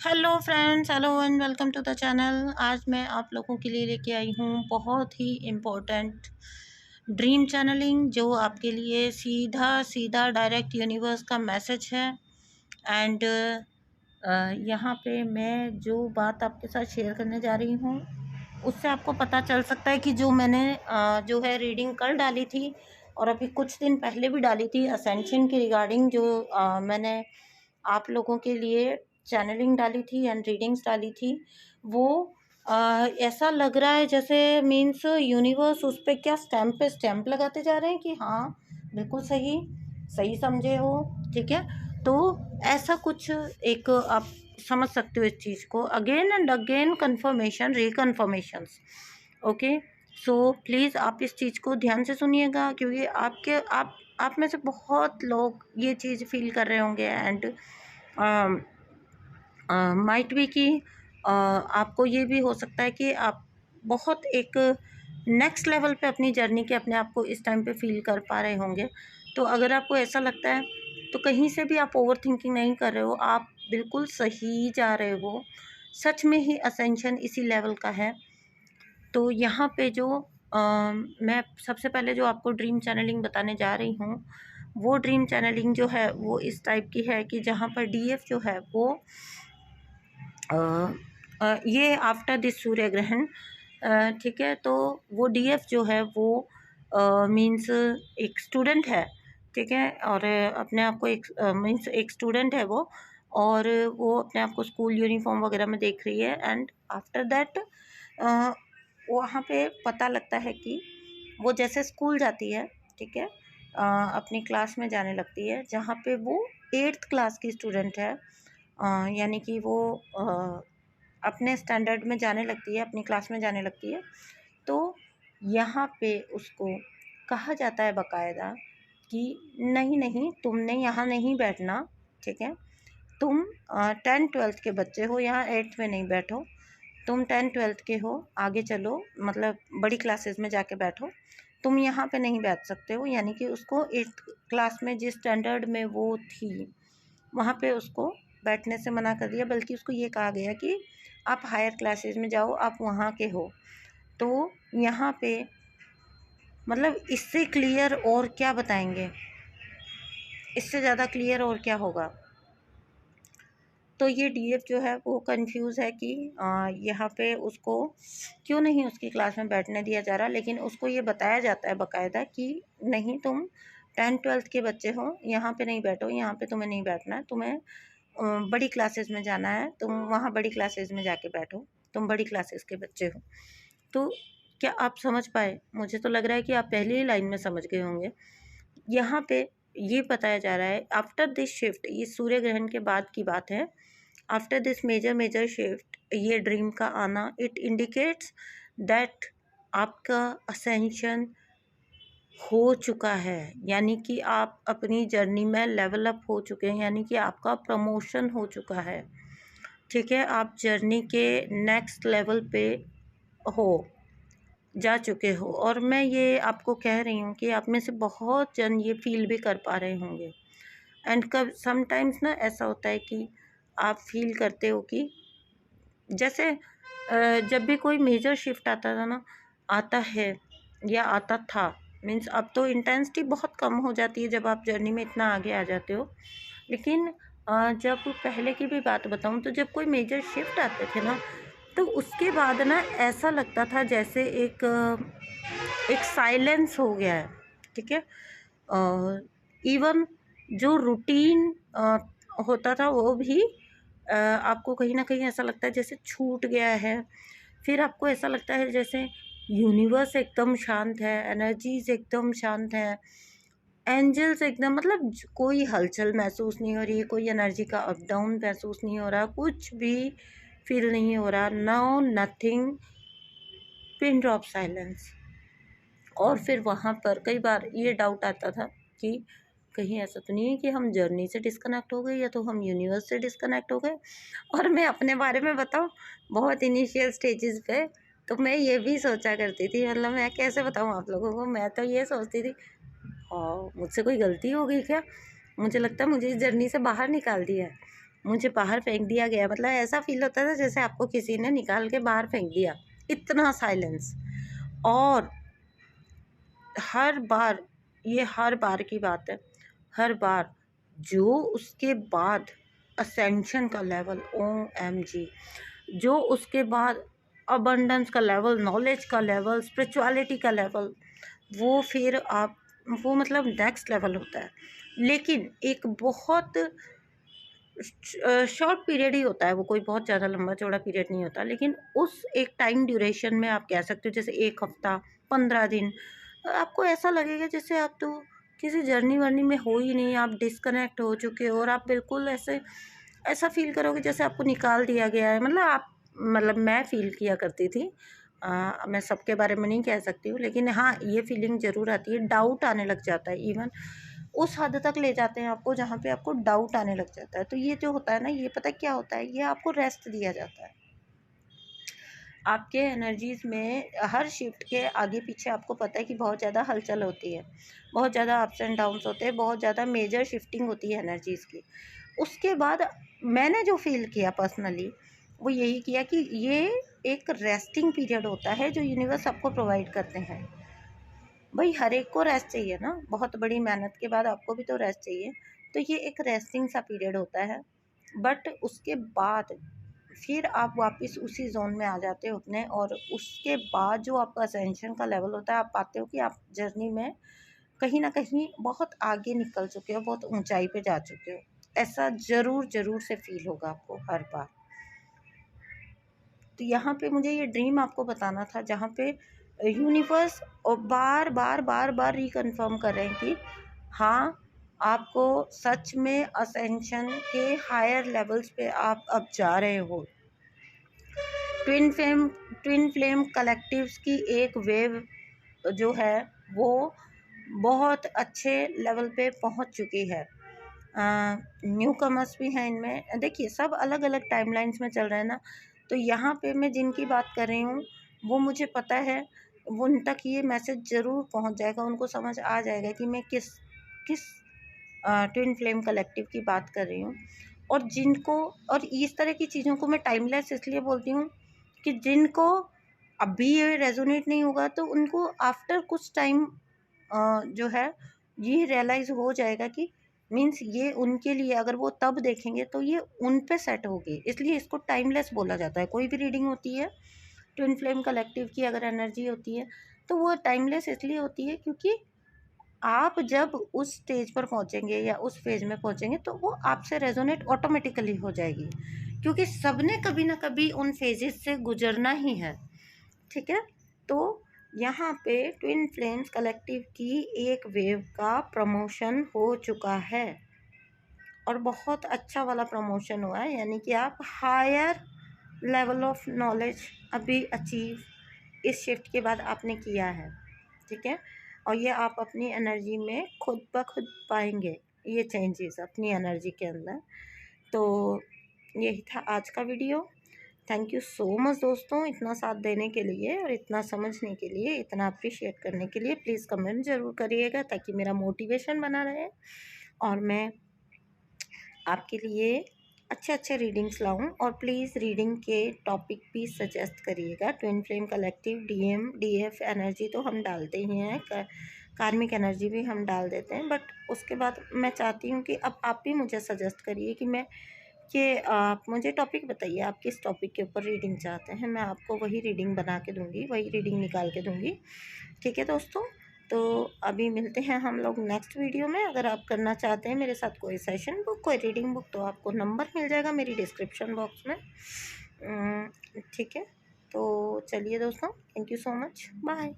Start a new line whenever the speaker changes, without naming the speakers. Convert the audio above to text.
Hello friends, hello and welcome to the channel. आज मैं आप लोगों के लिए लेके आई हूँ बहुत ही इम्पोर्टेंट ड्रीम चैनलिंग, जो आपके लिए सीधा सीधा डायरेक्ट यूनिवर्स का मैसेज है। एंड यहाँ पे मैं जो बात आपके साथ शेयर करने जा रही हूँ, उससे आपको पता चल सकता है कि जो मैंने जो है रीडिंग कल डाली थी और अभी कुछ दिन पहले भी डाली थी असेंशन की रिगार्डिंग, जो मैंने आप लोगों के लिए चैनलिंग डाली थी एंड रीडिंग्स डाली थी, वो ऐसा लग रहा है जैसे मीन्स यूनिवर्स उस पर क्या स्टैम्प पे स्टैम्प लगाते जा रहे हैं कि हाँ बिल्कुल सही सही समझे हो। ठीक है, तो ऐसा कुछ एक आप समझ सकते हो इस चीज़ को। Again and again confirmation, reconfirmations. Okay, so please आप इस चीज़ को ध्यान से सुनिएगा, क्योंकि आप में से बहुत लोग ये चीज़ फील कर रहे होंगे। एंड माइट भी कि आपको ये भी हो सकता है कि आप बहुत एक नेक्स्ट लेवल पे अपनी जर्नी के अपने आप को इस टाइम पे फील कर पा रहे होंगे। तो अगर आपको ऐसा लगता है तो कहीं से भी आप ओवर थिंकिंग नहीं कर रहे हो, आप बिल्कुल सही जा रहे हो। सच में ही असेंशन इसी लेवल का है। तो यहाँ पे जो मैं सबसे पहले जो आपको ड्रीम चैनलिंग बताने जा रही हूँ, वो ड्रीम चैनलिंग जो है वो इस टाइप की है कि जहाँ पर डीएफ जो है वो ये आफ्टर दिस सूर्य ग्रहण, ठीक है। तो वो डीएफ जो है वो मीन्स एक स्टूडेंट है, ठीक है, और अपने आप को एक मीन्स एक स्टूडेंट है वो, और वो अपने आप को स्कूल यूनिफॉर्म वगैरह में देख रही है। एंड आफ्टर दैट वहाँ पे पता लगता है कि वो जैसे स्कूल जाती है, ठीक है, अपनी क्लास में जाने लगती है, जहाँ पे वो 8th क्लास की स्टूडेंट है। यानी कि वो अपने स्टैंडर्ड में जाने लगती है, अपनी क्लास में जाने लगती है। तो यहाँ पे उसको कहा जाता है बाकायदा कि नहीं नहीं, तुमने यहाँ नहीं बैठना, ठीक है। तुम 10th-12th के बच्चे हो, यहाँ 8th में नहीं बैठो। तुम 10th-12th के हो, आगे चलो, मतलब बड़ी क्लासेस में जाके बैठो। तुम यहाँ पे नहीं बैठ सकते हो। यानी कि उसको 8th क्लास में जिस स्टैंडर्ड में वो थी, वहाँ पे उसको बैठने से मना कर दिया, बल्कि उसको ये कहा गया कि आप हायर क्लासेस में जाओ, आप वहाँ के हो। तो यहाँ पे मतलब इससे क्लियर और क्या बताएंगे, इससे ज़्यादा क्लियर और क्या होगा। तो ये डीएफ जो है वो कंफ्यूज है कि यहाँ पे उसको क्यों नहीं उसकी क्लास में बैठने दिया जा रहा, लेकिन उसको ये बताया जाता है बाकायदा कि नहीं, तुम 10th-12th के बच्चे हो, यहाँ पे नहीं बैठो, यहाँ पे तुम्हें नहीं बैठना है, तुम्हें बड़ी क्लासेस में जाना है, तुम वहाँ बड़ी क्लासेस में जाके बैठो, तुम बड़ी क्लासेस के बच्चे हो। तो क्या आप समझ पाए? मुझे तो लग रहा है कि आप पहली ही लाइन में समझ गए होंगे। यहाँ पे ये बताया जा रहा है आफ्टर दिस शिफ्ट, ये सूर्य ग्रहण के बाद की बात है। आफ्टर दिस मेजर शिफ्ट, ये ड्रीम का आना, इट इंडिकेट्स दैट आपका असेंशन हो चुका है। यानी कि आप अपनी जर्नी में लेवल अप हो चुके हैं, यानी कि आपका प्रमोशन हो चुका है, ठीक है। आप जर्नी के नेक्स्ट लेवल पे हो जा चुके हो। और मैं ये आपको कह रही हूँ कि आप में से बहुत जन ये फील भी कर पा रहे होंगे। एंड कब समटाइम्स ना ऐसा होता है कि आप फील करते हो कि जैसे जब भी कोई मेजर शिफ्ट आता था ना, आता है या आता था, मीन्स अब तो इंटेंसिटी बहुत कम हो जाती है जब आप जर्नी में इतना आगे आ जाते हो। लेकिन जब पहले की भी बात बताऊँ तो जब कोई मेजर शिफ्ट आते थे ना, तो उसके बाद ना ऐसा लगता था जैसे एक साइलेंस हो गया है, ठीक है। इवन जो रूटीन होता था वो भी आपको कहीं ना कहीं ऐसा लगता है जैसे छूट गया है। फिर आपको ऐसा लगता है जैसे यूनिवर्स एकदम शांत है, एनर्जीज एकदम शांत है, एंजल्स एकदम, मतलब कोई हलचल महसूस नहीं हो रही है, कोई एनर्जी का अप डाउन महसूस नहीं हो रहा, कुछ भी फील नहीं हो रहा, no nothing, pin drop silence. और फिर वहाँ पर कई बार ये डाउट आता था कि कहीं ऐसा तो नहीं है कि हम जर्नी से डिस्कनेक्ट हो गए या तो हम यूनिवर्स से डिस्कनेक्ट हो गए। और मैं अपने बारे में बताऊँ, बहुत इनिशियल स्टेजेस पे तो मैं ये भी सोचा करती थी, मतलब मैं कैसे बताऊँ आप लोगों को, मैं तो ये सोचती थी मुझसे कोई गलती हो गई क्या, मुझे लगता है मुझे इस जर्नी से बाहर निकाल दिया है। मुझे बाहर फेंक दिया गया, मतलब ऐसा फील होता था जैसे आपको किसी ने निकाल के बाहर फेंक दिया, इतना साइलेंस। और हर बार, ये हर बार की बात है, हर बार जो उसके बाद असेंशन का लेवल, OMG, जो उसके बाद अबंडेंस का लेवल, नॉलेज का लेवल, स्पिरिचुअलिटी का लेवल, वो फिर आप, वो मतलब नेक्स्ट लेवल होता है। लेकिन एक बहुत शॉर्ट पीरियड ही होता है वो, कोई बहुत ज़्यादा लंबा चौड़ा पीरियड नहीं होता। लेकिन उस एक टाइम ड्यूरेशन में आप कह सकते हो, जैसे 1 हफ्ता, 15 दिन, आपको ऐसा लगेगा जैसे आप तो किसी जर्नी वर्नी में हो ही नहीं, आप डिस्कनेक्ट हो चुके हो, और आप बिल्कुल ऐसे ऐसा फील करोगे जैसे आपको निकाल दिया गया है। मतलब आप, मतलब मैं फील किया करती थी, मैं सबके बारे में नहीं कह सकती हूँ, लेकिन हाँ, ये फीलिंग ज़रूर आती है। डाउट आने लग जाता है, इवन उस हद तक ले जाते हैं आपको जहाँ पे आपको डाउट आने लग जाता है। तो ये जो होता है ना, ये पता क्या होता है, ये आपको रेस्ट दिया जाता है। आपके एनर्जीज़ में हर शिफ्ट के आगे पीछे आपको पता है कि बहुत ज़्यादा हलचल होती है, बहुत ज़्यादा अप्स एंड डाउन्स होते हैं, बहुत ज़्यादा मेजर शिफ्टिंग होती है एनर्जीज़ की। उसके बाद मैंने जो फील किया पर्सनली, वो यही किया कि ये एक रेस्टिंग पीरियड होता है जो यूनिवर्स आपको प्रोवाइड करते हैं। भाई हर एक को रेस्ट चाहिए ना, बहुत बड़ी मेहनत के बाद आपको भी तो रेस्ट चाहिए। तो ये एक रेस्टिंग सा पीरियड होता है। बट उसके बाद फिर आप वापस उसी जोन में आ जाते हो अपने, और उसके बाद जो आपका असेंशन का लेवल होता है, आप पाते हो कि आप जर्नी में कहीं ना कहीं बहुत आगे निकल चुके हो, बहुत ऊंचाई पे जा चुके हो। ऐसा ज़रूर ज़रूर से फील होगा आपको हर बार। तो यहाँ पे मुझे ये ड्रीम आपको बताना था, जहाँ पे यूनिवर्स और बार बार बार बार रिकन्फर्म कर रहे हैं कि हाँ, आपको सच में असेंशन के हायर लेवल्स पे आप अब जा रहे हो। ट्विन फ्लेम कलेक्टिव्स की एक वेव जो है वो बहुत अच्छे लेवल पे पहुंच चुकी है। न्यू कमर्स भी हैं इनमें। देखिए, सब अलग अलग टाइमलाइंस में चल रहे हैं ना, तो यहाँ पे मैं जिनकी बात कर रही हूँ वो मुझे पता है, वो उन तक ये मैसेज ज़रूर पहुँच जाएगा, उनको समझ आ जाएगा कि मैं किस किस ट्विन फ्लेम कलेक्टिव की बात कर रही हूँ। और जिनको, और इस तरह की चीज़ों को मैं टाइमलेस इसलिए बोलती हूँ कि जिनको अभी ये रेजोनेट नहीं होगा तो उनको आफ्टर कुछ टाइम जो है ये रियलाइज़ हो जाएगा कि मीन्स ये उनके लिए, अगर वो तब देखेंगे तो ये उन पे सेट होगी। इसलिए इसको टाइमलेस बोला जाता है। कोई भी रीडिंग होती है ट्विन फ्लेम कलेक्टिव की, अगर एनर्जी होती है तो वो टाइमलेस इसलिए होती है क्योंकि आप जब उस स्टेज पर पहुंचेंगे या उस फेज में पहुंचेंगे तो वो आपसे रेजोनेट ऑटोमेटिकली हो जाएगी, क्योंकि सबने कभी ना कभी उन फेजेस से गुजरना ही है। ठीक है, तो यहाँ पे ट्विन फ्लेम्स कलेक्टिव की एक वेव का प्रमोशन हो चुका है, और बहुत अच्छा वाला प्रमोशन हुआ है। यानी कि आप हायर लेवल ऑफ नॉलेज अभी अचीव इस शिफ्ट के बाद आपने किया है। ठीक है, और ये आप अपनी एनर्जी में खुद ब खुद पाएंगे ये चेंजेस अपनी एनर्जी के अंदर। तो यही था आज का video. Thank you so much दोस्तों, इतना साथ देने के लिए और इतना समझने के लिए, इतना अप्रिशिएट करने के लिए। प्लीज़ कमेंट ज़रूर करिएगा ताकि मेरा मोटिवेशन बना रहे और मैं आपके लिए अच्छे अच्छे रीडिंग्स लाऊं। और प्लीज़ रीडिंग के टॉपिक भी सजेस्ट करिएगा। Twin flame collective, DM, DF energy तो हम डालते ही हैं, कार्मिक एनर्जी भी हम डाल देते हैं, बट उसके बाद मैं चाहती हूँ कि अब आप भी मुझे सजेस्ट करिए कि आप मुझे टॉपिक बताइए, आप किस टॉपिक के ऊपर रीडिंग चाहते हैं। मैं आपको वही रीडिंग बना के दूँगी, वही रीडिंग निकाल के दूँगी। ठीक है दोस्तों, तो अभी मिलते हैं हम लोग नेक्स्ट वीडियो में। अगर आप करना चाहते हैं मेरे साथ कोई सेशन बुक, कोई रीडिंग बुक, तो आपको नंबर मिल जाएगा मेरी डिस्क्रिप्शन बॉक्स में। ठीक है, तो चलिए दोस्तों, thank you so much, bye.